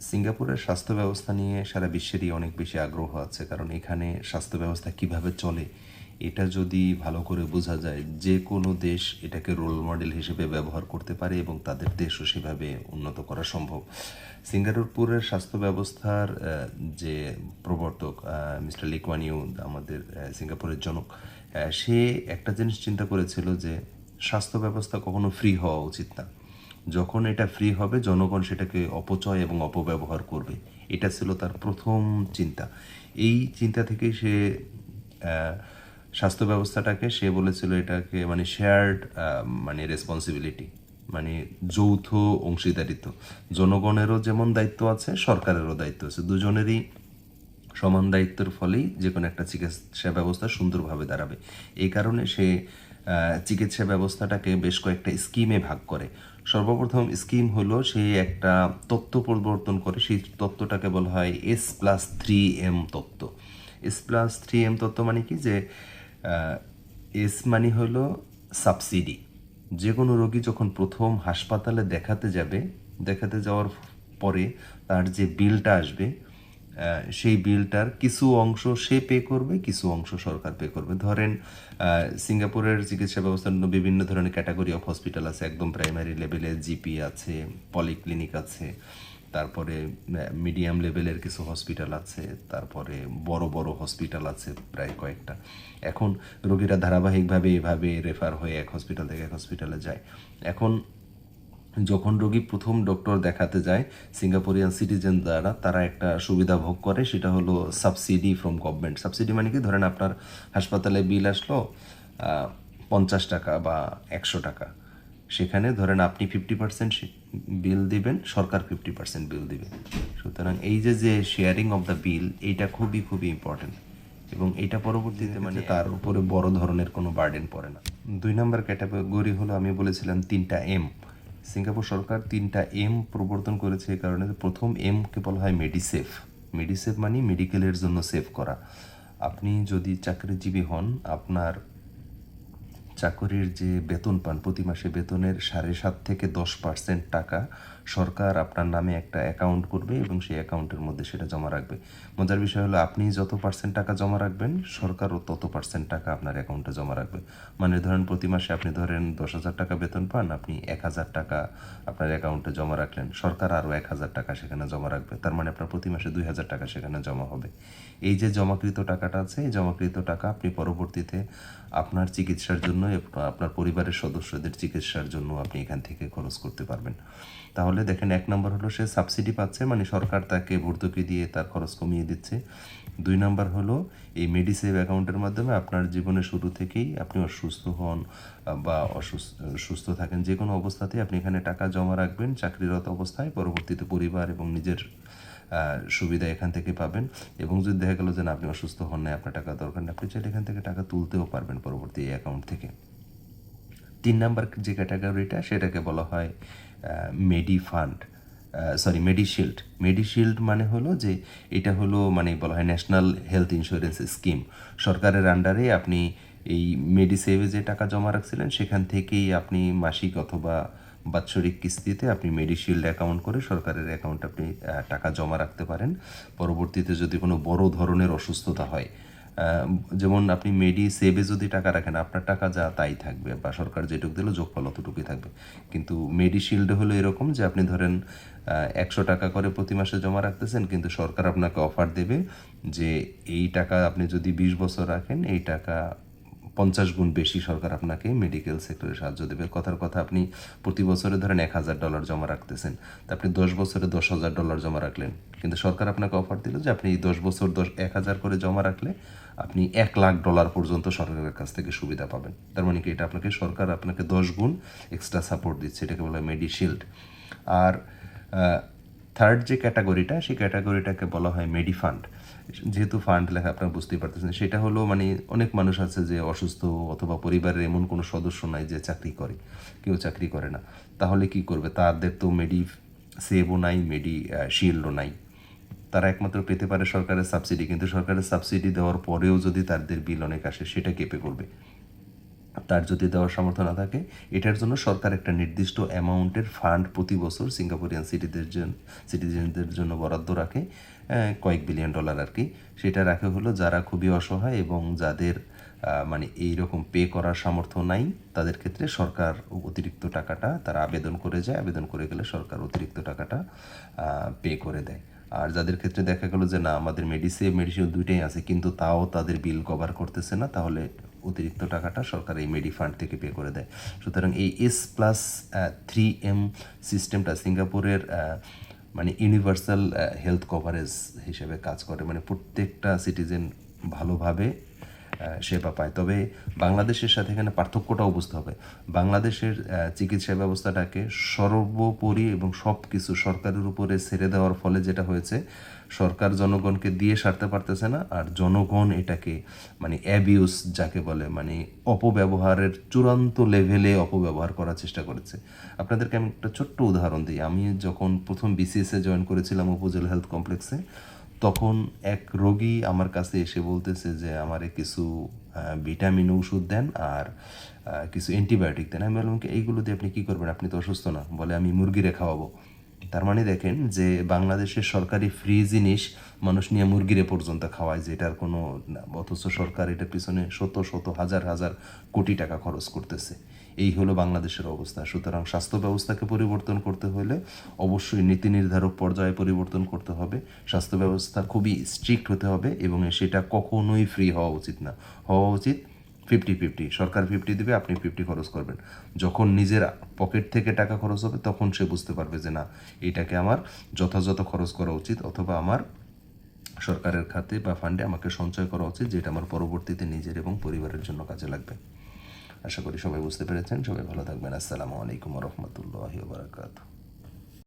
সিঙ্গাপুরের স্বাস্থ্য ব্যবস্থা নিয়ে সারা বিশ্বেরই অনেক বেশি আগ্রহ আছে, কারণ এখানে স্বাস্থ্য ব্যবস্থা কিভাবে চলে এটা যদি ভালো করে বোঝা যায়, যে কোনো দেশ এটাকে রোল মডেল হিসেবে ব্যবহার করতে পারে এবং তাদের দেশও সেভাবে উন্নত করা সম্ভব। সিঙ্গাপুরের স্বাস্থ্য ব্যবস্থার যে প্রবর্তক মিস্টার লি কুয়ান ইউ, আমাদের সিঙ্গাপুরের জনক, সে একটা জিনিস চিন্তা করেছিল যে স্বাস্থ্য ব্যবস্থা কখনো ফ্রি হওয়া উচিত না। যখন এটা ফ্রি হবে জনগণ সেটাকে অপচয় এবং অপব্যবহার করবে, এটা ছিল তার প্রথম চিন্তা। এই চিন্তা থেকেই সে স্বাস্থ্য ব্যবস্থাটাকে সে বলেছিল এটাকে মানে শেয়ার্ড মানে রেসপন্সিবিলিটি, মানে যৌথ অংশীদারিত্ব। জনগণেরও যেমন দায়িত্ব আছে, সরকারেরও দায়িত্ব আছে, দুজনেরই সমান দায়িত্বের ফলেই যে কোনো একটা চিকিৎসা ব্যবস্থা সুন্দরভাবে দাঁড়াবে। এই কারণে সে চিকিৎসা ব্যবস্থাটাকে বেশ কয়েকটা স্কিমে ভাগ করে। সর্বপ্রথম স্কিম হলো সে একটা তত্ত্ব পরিবর্তন করে, সেই তত্ত্বটাকে বলা হয় S+3M তত্ত্ব। S+3M তত্ত্ব মানে কি, যে এস মানে হলো সাবসিডি। যে কোনো রোগী যখন প্রথম হাসপাতালে দেখাতে যাওয়ার পরে তার যে বিলটা আসবে, সেই বিলটার কিছু অংশ সে পে করবে, কিছু অংশ সরকার পে করবে। ধরেন সিঙ্গাপুরের চিকিৎসা ব্যবস্থার বিভিন্ন ধরনের ক্যাটাগরি অফ হসপিটাল আছে। একদম প্রাইমারি লেভেলে জিপি আছে, পলিক্লিনিক আছে, তারপরে মিডিয়াম লেভেলের কিছু হসপিটাল আছে, তারপরে বড় বড় হসপিটাল আছে প্রায় কয়েকটা। এখন রোগীরা ধারাবাহিকভাবে এভাবে রেফার হয়ে এক হসপিটাল থেকে এক হসপিটালে যায়। এখন যখন রোগী প্রথম ডক্টর দেখাতে যায়, সিঙ্গাপুরিয়ান সিটিজেন দ্বারা তারা একটা সুবিধা ভোগ করে, সেটা হলো সাবসিডি ফ্রম গভর্নমেন্ট। সাবসিডি মানে কি, ধরেন আপনার হাসপাতালে বিল আসলো 50 টাকা বা 100 টাকা, সেখানে ধরেন আপনি 50% বিল দিবেন, সরকার 50% বিল দিবে। সুতরাং এই যে শেয়ারিং অফ দ্য বিল, এইটা খুবই খুবই ইম্পর্টেন্ট, এবং এটা পরবর্তীতে মানে তার উপরে বড় ধরনের কোনো বার্ডেন পড়ে না। 2 নম্বর ক্যাটাগরি হলো, আমি বলেছিলাম 3টা M। সিঙ্গাপুর সরকার 3টা M প্রবর্তন করেছে। এই কারণে প্রথম এমকে বলা হয় মেডিসেফ। মেডিসেফ মানে মেডিকেলের জন্য সেভ করা। আপনি যদি চাকরিজীবী হন, আপনার চাকরির যে বেতন পান, প্রতি মাসে বেতনের 7.5 থেকে 10% টাকা সরকার আপনার নামে একটা অ্যাকাউন্ট করবে এবং সেই অ্যাকাউন্টের মধ্যে সেটা জমা রাখবে। মজার বিষয় হলো, আপনি যত পার্সেন্ট টাকা জমা রাখবেন, সরকারও তত পার্সেন্ট টাকা আপনার অ্যাকাউন্টে জমা রাখবে। মানে ধরেন প্রতি মাসে আপনি ধরেন 10,000 টাকা বেতন পান, আপনি 1,000 টাকা আপনার অ্যাকাউন্টে জমা রাখলেন, সরকার আরও 1,000 টাকা সেখানে জমা রাখবে। তার মানে আপনার প্রতি মাসে 2,000 টাকা সেখানে জমা হবে। এই যে জমাকৃত টাকাটা আছে, এই জমাকৃত টাকা আপনি পরবর্তীতে আপনার চিকিৎসার জন্য, আপনার পরিবারের সদস্যদের চিকিৎসার জন্য আপনি এখান থেকে খরচ করতে পারবেন। তাহলে দেখেন, 1 নম্বর হলো সে সাবসিডি পাচ্ছে, মানে সরকার তাকে ভর্তুকি দিয়ে তার খরচ কমিয়ে দিচ্ছে। 2 নম্বর হলো এই মেডিসেভ অ্যাকাউন্টের মাধ্যমে আপনার জীবনের শুরু থেকেই আপনি অসুস্থ হন বা সুস্থ থাকেন, যে কোনো অবস্থাতেই আপনি এখানে টাকা জমা রাখবেন চাকরিরত অবস্থায়, পরবর্তীতে পরিবার এবং নিজের সুবিধা এখান থেকে পাবেন। এবং যদি দেখা গেলো যে না, আপনি অসুস্থ হন না, আপনার টাকা দরকার নেই, আপনি চাইলে এখান থেকে টাকা তুলতেও পারবেন পরবর্তী এই অ্যাকাউন্ট থেকে। 3 নম্বর যে ক্যাটাগরিটা, সেটাকে বলা হয় মেডিফান্ড, মেডিশিল্ড। মেডিশিল্ড মানে হলো যে এটা হলো মানে বলা হয় ন্যাশনাল হেলথ ইন্স্যুরেন্স স্কিম। সরকারের আন্ডারে আপনি এই মেডিসেভে যে টাকা জমা রাখছিলেন, সেখান থেকেই আপনি মাসিক অথবা বাৎসরিক কিস্তিতে আপনি মেডিশিল্ড অ্যাকাউন্ট করে সরকারের অ্যাকাউন্টে আপনি টাকা জমা রাখতে পারেন। পরবর্তীতে যদি কোনো বড় ধরনের অসুস্থতা হয়, যেমন আপনি মেডিসেভে যদি টাকা রাখেন, আপনার টাকা যা তাই থাকবে, বা সরকার যেটুকু দিল যোগফল অতটুকুই থাকবে। কিন্তু মেডিশিল্ডে হলো এরকম যে আপনি ধরেন 100 টাকা করে প্রতি মাসে জমা রাখতেছেন, কিন্তু সরকার আপনাকে অফার দেবে যে এই টাকা আপনি যদি 20 বছর রাখেন, এই টাকা 50 গুণ বেশি সরকার আপনাকে মেডিকেল সেক্টরে সাহায্য দেবে। কথার কথা, আপনি প্রতি বছরে ধরেন $1,000 জমা রাখতেছেন, তা আপনি 10 বছরে $10,000 জমা রাখলেন, কিন্তু সরকার আপনাকে অফার দিল যে আপনি এই 10 বছর 1,000 করে জমা রাখলে আপনি $1,00,000 পর্যন্ত সরকারের কাছ থেকে সুবিধা পাবেন। তার মানে কি, এটা সরকার আপনাকে 10 গুণ এক্সট্রা সাপোর্ট দিচ্ছে, এটাকে বলা হয় মেডিশিল্ড। আর থার্ড যে ক্যাটাগরিটা, সেই ক্যাটাগরিটাকে বলা হয় মেডিফান্ড। যেহেতু ফান্ড লেখা আপনারা বুঝতেই পারতেছেন, সেটা হলো মানে অনেক মানুষ আছে যে অসুস্থ, অথবা পরিবারের এমন কোনো সদস্য নাই যে চাকরি করে, কেউ চাকরি করে না। তাহলে কি করবে? তাদের তো সেভও নাই, শিল্ডও নাই। তারা একমাত্র পেতে পারে সরকারের সাবসিডি, কিন্তু সরকারের সাবসিডি দেওয়ার পরেও যদি তাদের বিল অনেক আসে, সেটা কে পে করবে? তার যদি দেওয়ার সামর্থ্য না থাকে, এটার জন্য সরকার একটা নির্দিষ্ট অ্যামাউন্টের ফান্ড প্রতি বছর সিঙ্গাপুরিয়ান সিটিজেনদের জন্য বরাদ্দ রাখে, কয়েক বিলিয়ন ডলার আর কি। সেটা রাখে হলো যারা খুবই অসহায় এবং যাদের মানে এইরকম পে করার সামর্থ্য নাই, তাদের ক্ষেত্রে সরকার অতিরিক্ত টাকাটা তারা আবেদন করে যায়, আবেদন করে গেলে সরকার অতিরিক্ত টাকাটা পে করে দেয়। আর যাদের ক্ষেত্রে দেখা গেলো যে না আমাদের মেডিসিন দুইটাই আছে কিন্তু তাও তাদের বিল কভার করতেছে না, তাহলে অতিরিক্ত টাকাটা সরকার এই মেডি ফান্ড থেকে পে করে দেয়। সুতরাং এই S+3M সিস্টেমটা সিঙ্গাপুরের মানে ইউনিভার্সাল হেলথ কভারেজ হিসেবে কাজ করে, মানে প্রত্যেকটা সিটিজেন ভালোভাবে সেবা পায়। তবে বাংলাদেশের সাথে এখানে পার্থক্যটাও বুঝতে হবে। বাংলাদেশের চিকিৎসা ব্যবস্থাটাকে সর্বোপরি এবং সব কিছু সরকারের উপরে ছেড়ে দেওয়ার ফলে যেটা হয়েছে, সরকার জনগণকে দিয়ে সারতে পারতেছে না, আর জনগণ এটাকে মানে অ্যাবিউস যাকে বলে, মানে অপব্যবহারের চূড়ান্ত লেভেলে অপব্যবহার করার চেষ্টা করেছে। আপনাদেরকে আমি একটা ছোট্ট উদাহরণ দিই। আমি যখন প্রথম বিসিএসে জয়েন করেছিলাম উপজেলা হেলথ কমপ্লেক্সে, তখন এক রোগী আমার কাছে এসে বলতেছে যে আমারে কিছু ভিটামিন ওষুধ দেন আর কিছু অ্যান্টিবায়োটিক দেন। আমি বললাম এইগুলো দিয়ে আপনি কী করবেন, আপনি তো অসুস্থ না। বলে আমি মুরগিরে খাওয়াবো। তার মানে দেখেন যে বাংলাদেশের সরকারি ফ্রি জিনিস মানুষ নিয়ে মুরগিরে পর্যন্ত খাওয়ায়, যেটার কোনো অথচ সরকার এটার পিছনে শত শত হাজার হাজার কোটি টাকা খরচ করতেছে। এই হলো বাংলাদেশের অবস্থা। সুতরাং স্বাস্থ্য ব্যবস্থাকে পরিবর্তন করতে হলে অবশ্যই নীতি নির্ধারক পর্যায়ে পরিবর্তন করতে হবে। স্বাস্থ্য ব্যবস্থা খুবই স্ট্রিক্ট হতে হবে এবং সেটা কখনোই ফ্রি হওয়া উচিত না। হওয়া উচিত 50-50, সরকার 50 দেবে, আপনি 50 খরচ করবেন। যখন নিজের পকেট থেকে টাকা খরচ হবে তখন সে বুঝতে পারবে যে না, এটাকে আমার যথাযথ খরচ করা উচিত, অথবা আমার সরকারের খাতে বা ফান্ডে আমাকে সঞ্চয় করা উচিত, যেটা আমার পরবর্তীতে নিজের এবং পরিবারের জন্য কাজে লাগবে। আশা করি সবাই বুঝতে পেরেছেন। সবাই ভালো থাকবেন। আসসালামু আলাইকুম ওয়া রাহমাতুল্লাহি ওয়া বারাকাতুহু।